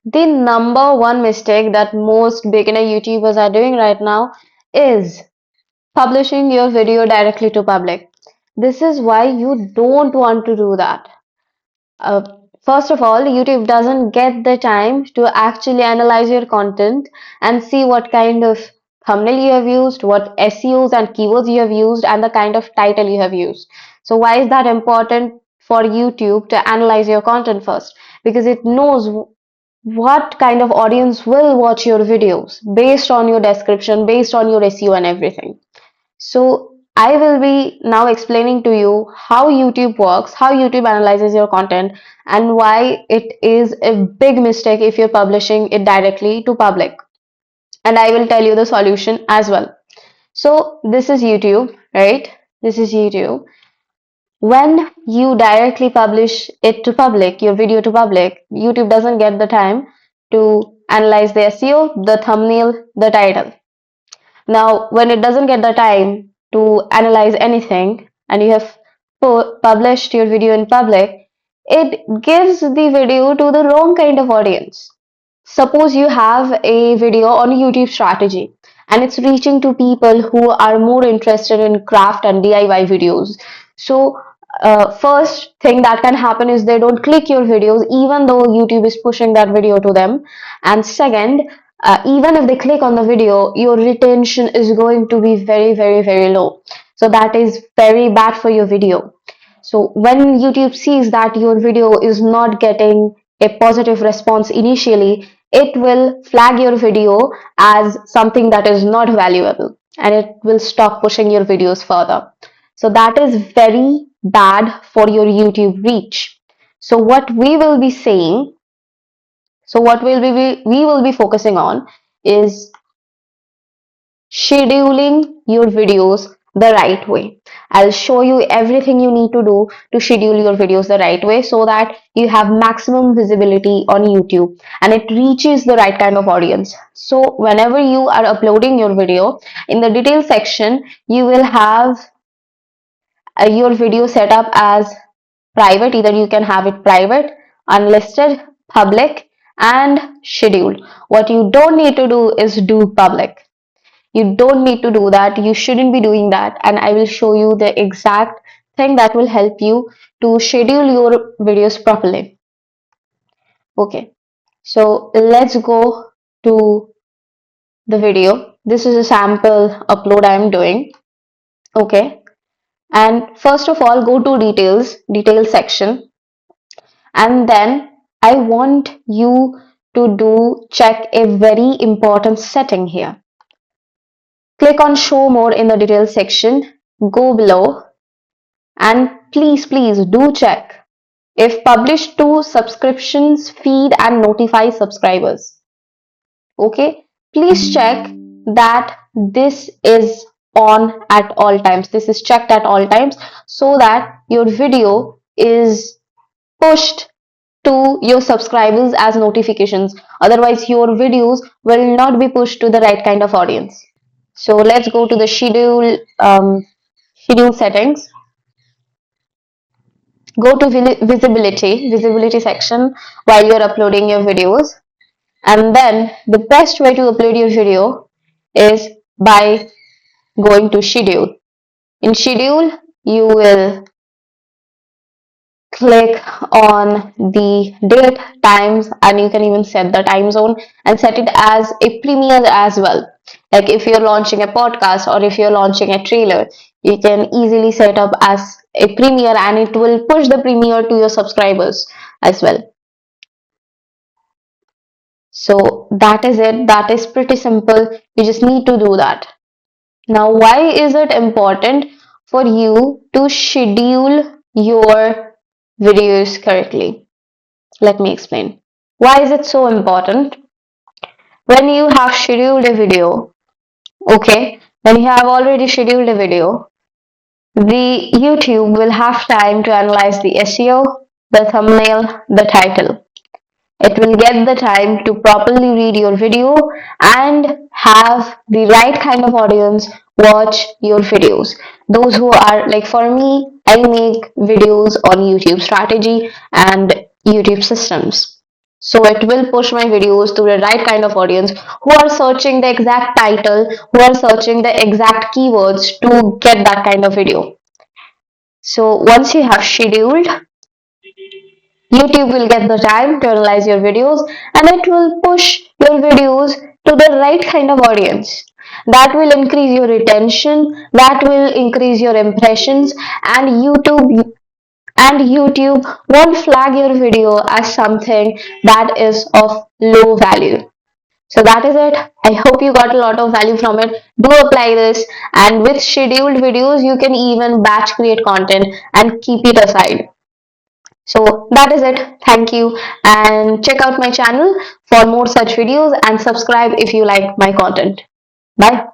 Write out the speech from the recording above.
The number one mistake that most beginner YouTubers are doing right now is publishing your video directly to public. This is why you don't want to do that. Uh, First of all, YouTube doesn't get the time to actually analyze your content and see what kind of thumbnail you have used, what SEOs and keywords you have used, and the kind of title you have used. So, why is that important for YouTube to analyze your content first? Because it knows what kind of audience will watch your videos based on your description, based on your SEO and everything. So I will be now explaining to you how YouTube works, how YouTube analyzes your content, and why it is a big mistake if you're publishing it directly to public. And I will tell you the solution as well. So this is YouTube, right? This is YouTube. When you directly publish it to public, your video to public, YouTube doesn't get the time to analyze the SEO, the thumbnail, the title. Now, when it doesn't get the time to analyze anything and you have published your video in public, it gives the video to the wrong kind of audience. Suppose you have a video on YouTube strategy and it's reaching to people who are more interested in craft and DIY videos. So, first thing that can happen is they don't click your videos even though YouTube is pushing that video to them. And second, even if they click on the video, your retention is going to be very, very, very low. So, that is very bad for your video. So when YouTube sees that your video is not getting a positive response initially, it will flag your video as something that is not valuable and it will stop pushing your videos further. So that is very bad for your YouTube reach. So what we will be focusing on is scheduling your videos the right way. I'll show you everything you need to do to schedule your videos the right way so that you have maximum visibility on YouTube and it reaches the right kind of audience. So whenever you are uploading your video, in the details section, you will have your video set up as private. Either you can have it private, unlisted, public, and scheduled. What you don't need to do is do public. You don't need to do that. You shouldn't be doing that. And I will show you the exact thing that will help you to schedule your videos properly. Okay, so let's go to the video. This is a sample upload I am doing. Okay, and first of all, go to details section, and then I want you to do check a very important setting here. Click on show more in the details section, go below, and please do check if publish to subscriptions feed and notify subscribers. Okay, please check that this is on at all times. This is checked at all times so that your video is pushed to your subscribers as notifications. Otherwise, your videos will not be pushed to the right kind of audience. So let's go to the schedule settings. Go to visibility section while you're uploading your videos, and then the best way to upload your video is by going to schedule. In schedule, you will click on the date, times, and you can even set the time zone and set it as a premiere as well. Like if you're launching a podcast or if you're launching a trailer, you can easily set up as a premiere and it will push the premiere to your subscribers as well. So that is it. That is pretty simple. You just need to do that. Now, why is it important for you to schedule your videos correctly? Let me explain. Why is it so important? When you have scheduled a video, okay, when you have already scheduled a video, the YouTube will have time to analyze the SEO, the thumbnail, the title. It will get the time to properly read your video and have the right kind of audience watch your videos. Those who are like for me, I make videos on YouTube strategy and YouTube systems. So it will push my videos to the right kind of audience who are searching the exact title, who are searching the exact keywords to get that kind of video. So once you have scheduled, YouTube will get the time to analyze your videos and it will push your videos to the right kind of audience. That will increase your retention, that will increase your impressions, and YouTube won't flag your video as something that is of low value. So that is it. I hope you got a lot of value from it. Do apply this, and with scheduled videos, you can even batch create content and keep it aside. So that is it. Thank you, and check out my channel for more such videos and subscribe if you like my content. Bye.